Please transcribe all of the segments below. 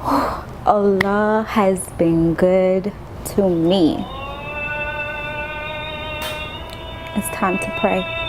Allah has been good to me. It's time to pray.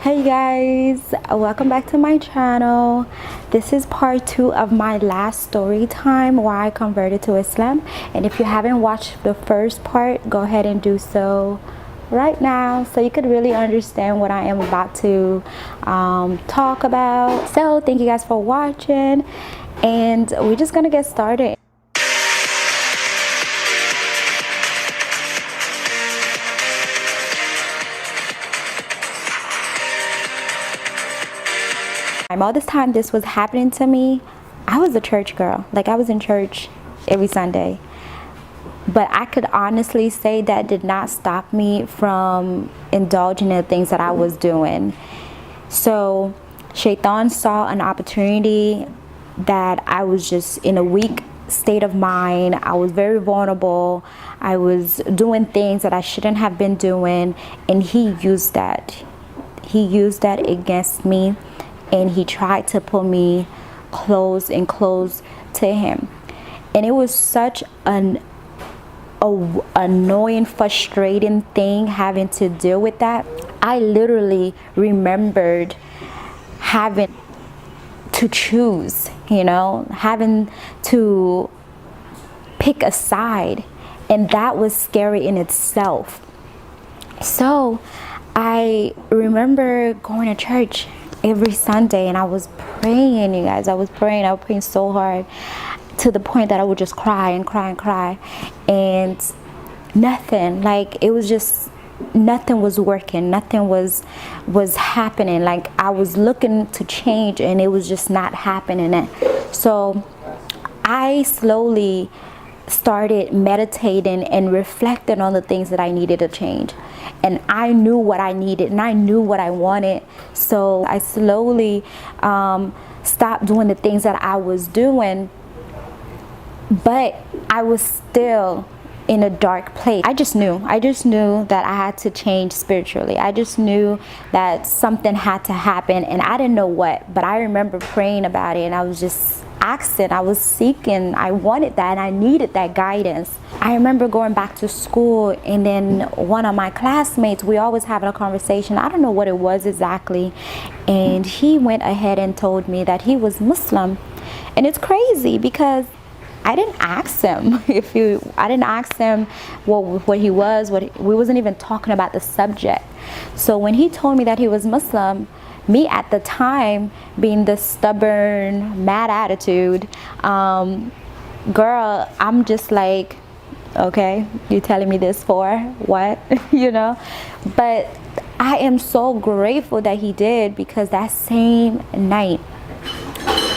Hey guys, welcome back to my channel. This is part 2 of my last story time where I converted to Islam, and if you haven't watched the first part, go ahead and do so right now so you could really understand what I am about to talk about. So thank you guys for watching, and we're just gonna get started. All this time this was happening to me, I was a church girl. Like, I was in church every Sunday, but I could honestly say that did not stop me from indulging in the things that I was doing. So Shaitan saw an opportunity that I was just in a weak state of mind. I was very vulnerable. I was doing things that I shouldn't have been doing, and he used that against me. And he tried to pull me close and close to him. And it was such an annoying, frustrating thing having to deal with that. I literally remembered having to choose, having to pick a side. And that was scary in itself. So I remember going to church every Sunday, and I was praying, you guys. I was praying so hard, to the point that I would just cry and cry and cry, and nothing, like, it was just, nothing was working, nothing was happening. Like, I was looking to change, and it was just not happening. So I slowly started meditating and reflecting on the things that I needed to change, and I knew what I needed and I knew what I wanted. So I slowly stopped doing the things that I was doing, but I was still in a dark place. I just knew that I had to change spiritually. I just knew that something had to happen, and I didn't know what, but I remember praying about it, and I was just asking, I was seeking, I wanted that, and I needed that guidance. I remember going back to school, and then one of my classmates, we always having a conversation, I don't know what it was exactly, and he went ahead and told me that he was Muslim. And it's crazy because I didn't ask him what he was, we wasn't even talking about the subject. So when he told me that he was Muslim, me at the time being the stubborn, mad attitude girl, I'm just like, okay, you telling me this for what? But I am so grateful that he did, because that same night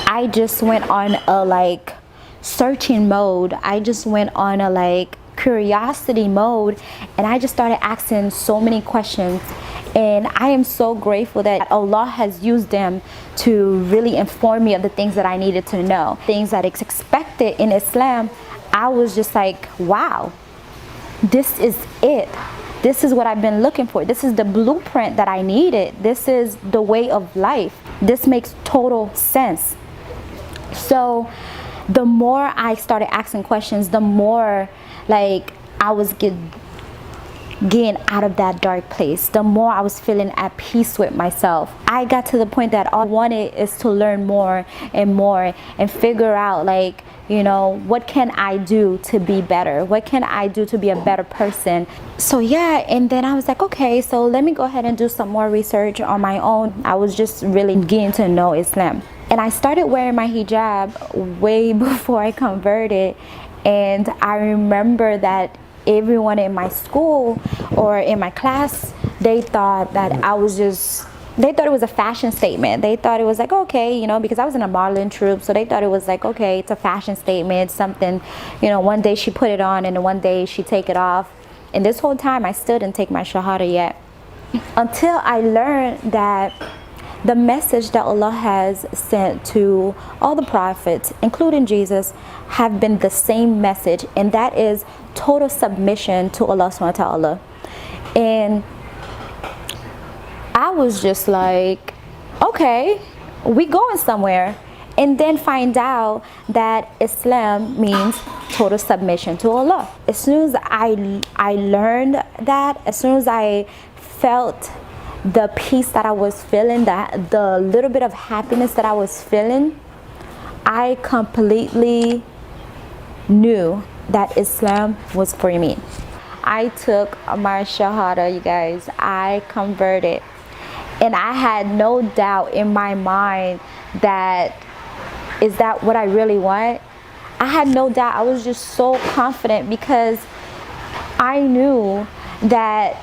I just went on a searching mode. I just went on a curiosity mode, and I just started asking so many questions. And I am so grateful that Allah has used them to really inform me of the things that I needed to know, things that is expected in Islam. I was just like, wow, this is it. This is what I've been looking for. This is the blueprint that I needed. This is the way of life. This makes total sense. So the more I started asking questions, the more I was getting out of that dark place, the more I was feeling at peace with myself. I got to the point that all I wanted is to learn more and more, and figure out what can I do to be better? What can I do to be a better person? So yeah, and then I was like, okay, so let me go ahead and do some more research on my own. I was just really getting to know Islam. And I started wearing my hijab way before I converted. And I remember that everyone in my school or in my class, they thought that they thought it was a fashion statement. They thought it was like, okay, because I was in a modeling troupe, so they thought it was like, okay, it's a fashion statement, something, one day she put it on and then one day she take it off. And this whole time I still didn't take my shahada yet. until I learned that the message that Allah has sent to all the prophets, including Jesus, have been the same message, and that is total submission to Allah subhanahu wa ta'ala. And I was just like, okay, we going somewhere. And then find out that Islam means total submission to Allah. As soon as I learned that, as soon as I felt the peace that I was feeling, that the little bit of happiness that I was feeling, I completely knew that Islam was for me. I took my shahada, you guys. I converted, and I had no doubt in my mind that, is that what I really want? I had no doubt. I was just so confident because I knew that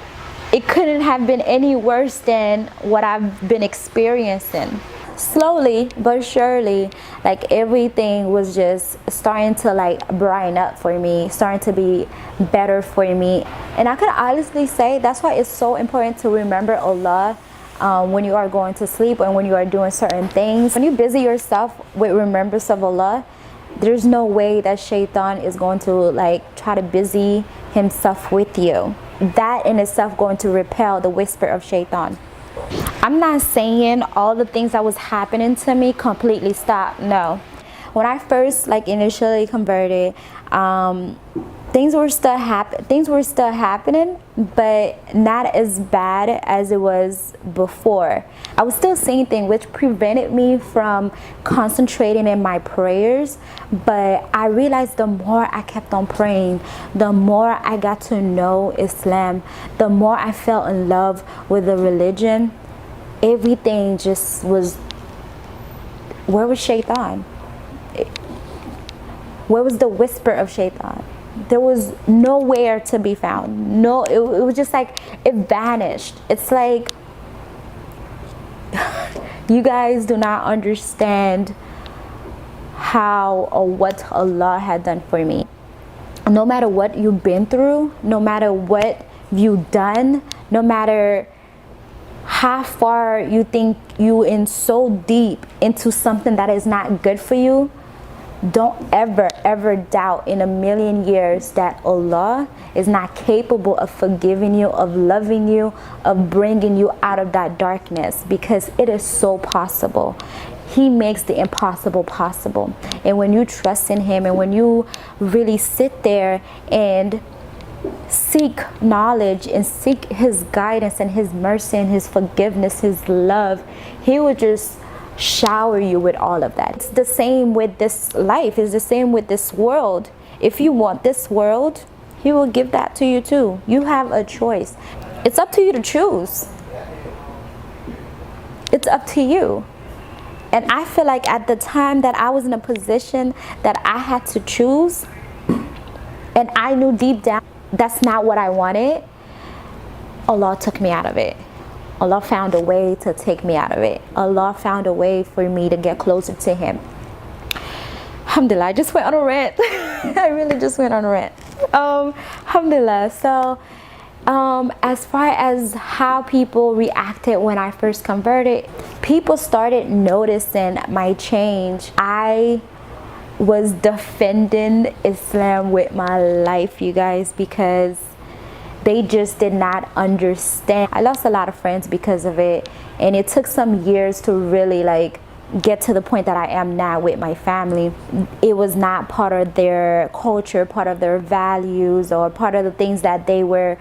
it couldn't have been any worse than what I've been experiencing. Slowly but surely, like, everything was just starting to like brighten up for me, starting to be better for me. And I could honestly say that's why it's so important to remember Allah when you are going to sleep and when you are doing certain things. When you busy yourself with remembrance of Allah, there's no way that shaitan is going to like try to busy himself with you. That in itself going to repel the whisper of shaitan. I'm not saying all the things that was happening to me completely stopped. No. When I first like initially converted, things were still happening, but not as bad as it was before. I was still seeing things which prevented me from concentrating in my prayers, but I realized the more I kept on praying, the more I got to know Islam, the more I fell in love with the religion. Everything just was, where was shaitan? Where was the whisper of shaitan? There was nowhere to be found. No, it was just like it vanished. It's like you guys do not understand how or what Allah had done for me. No matter what you've been through, no matter what you've done, no matter how far you think you in so deep into something that is not good for you, don't ever doubt in a million years that Allah is not capable of forgiving you, of loving you, of bringing you out of that darkness, because it is so possible. He makes the impossible possible. And when you trust in Him, and when you really sit there and seek knowledge and seek His guidance and His mercy and His forgiveness, His love, He will just shower you with all of that. It's the same with this life. It's the same with this world. If you want this world, He will give that to you too. You have a choice. It's up to you to choose. It's up to you. And I feel like at the time that I was in a position that I had to choose, and I knew deep down that's not what I wanted, Allah took me out of it. Allah found a way to take me out of it. Allah found a way for me to get closer to Him. Alhamdulillah, I just went on a rant. I really just went on a rant. Alhamdulillah. So as far as how people reacted when I first converted, people started noticing my change. I was defending Islam with my life, you guys, because they just did not understand. I lost a lot of friends because of it, and it took some years to really like get to the point that I am now with my family. It was not part of their culture, part of their values, or part of the things that they were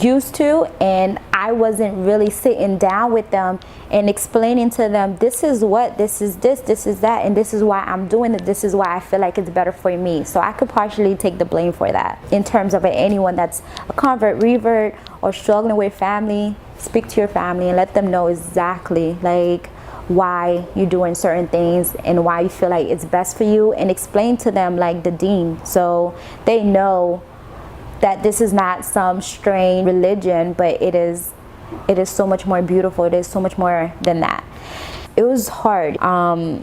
used to, and I wasn't really sitting down with them and explaining to them, this is what, this is this, this is that, and this is why I'm doing it, this is why I feel like it's better for me. So I could partially take the blame for that. In terms of anyone that's a convert, revert, or struggling with family, speak to your family and let them know exactly like why you're doing certain things and why you feel like it's best for you, and explain to them like the deen, so they know that this is not some strange religion, but it is so much more beautiful. It is so much more than that. It was hard. I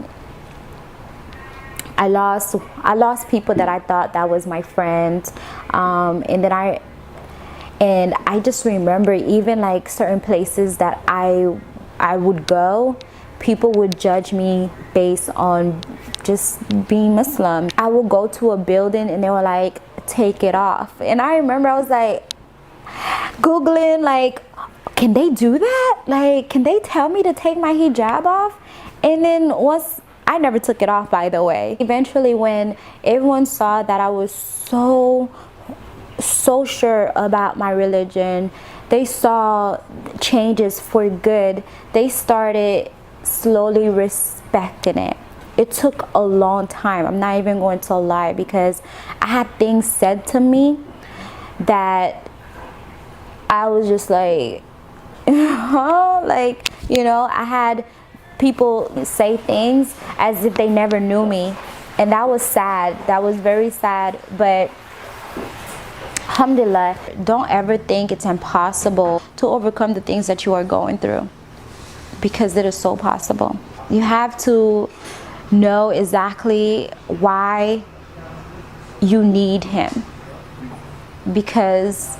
lost people that I thought that was my friend, and then And I just remember even like certain places that I would go, people would judge me based on just being Muslim. I would go to a building and they were like, take it off. And I remember I was like Googling, like, can they do that? Like, can they tell me to take my hijab off? And then once, I never took it off, by the way. Eventually, when everyone saw that I was so sure about my religion, they saw changes for good, they started slowly respecting it. It took a long time, I'm not even going to lie, because I had things said to me that I was just like, huh? Like, you know, I had people say things as if they never knew me, and that was sad. That was very sad. But alhamdulillah, don't ever think it's impossible to overcome the things that you are going through, because it is so possible. You have to know exactly why you need him, because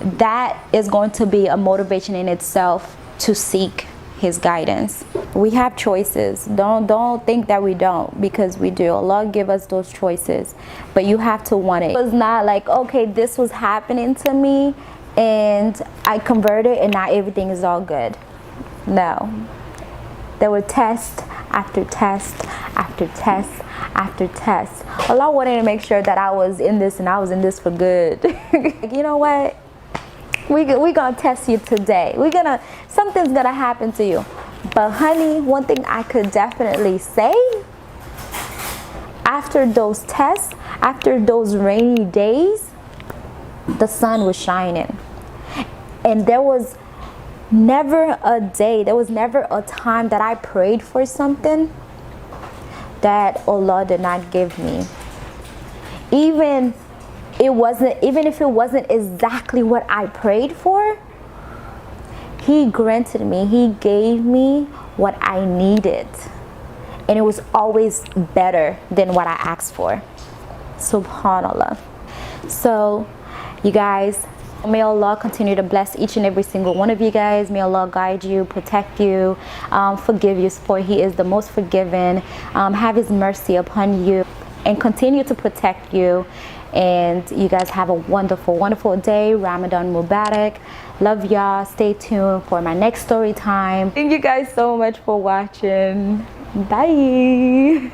that is going to be a motivation in itself to seek his guidance. We have choices. Don't think that we don't, because we do. Allah give us those choices, but you have to want it. It was not like, okay, this was happening to me and I converted and now everything is all good. No, there were test after test after test after test. Allah wanted to make sure that I was in this and I was in this for good. You know what? We're gonna test you today. Something's gonna happen to you. But honey, one thing I could definitely say, after those tests, after those rainy days, the sun was shining. And there was never a day, there was never a time that I prayed for something that Allah did not give me. Even if it wasn't exactly what I prayed for, he granted me, he gave me what I needed, and it was always better than what I asked for. Subhanallah. So you guys, may Allah continue to bless each and every single one of you guys. May Allah guide you, protect you, forgive you, for he is the most forgiving, have his mercy upon you, and continue to protect you. And you guys have a wonderful, wonderful day. Ramadan Mubarak. Love y'all. Stay tuned for my next story time. Thank you guys so much for watching. Bye.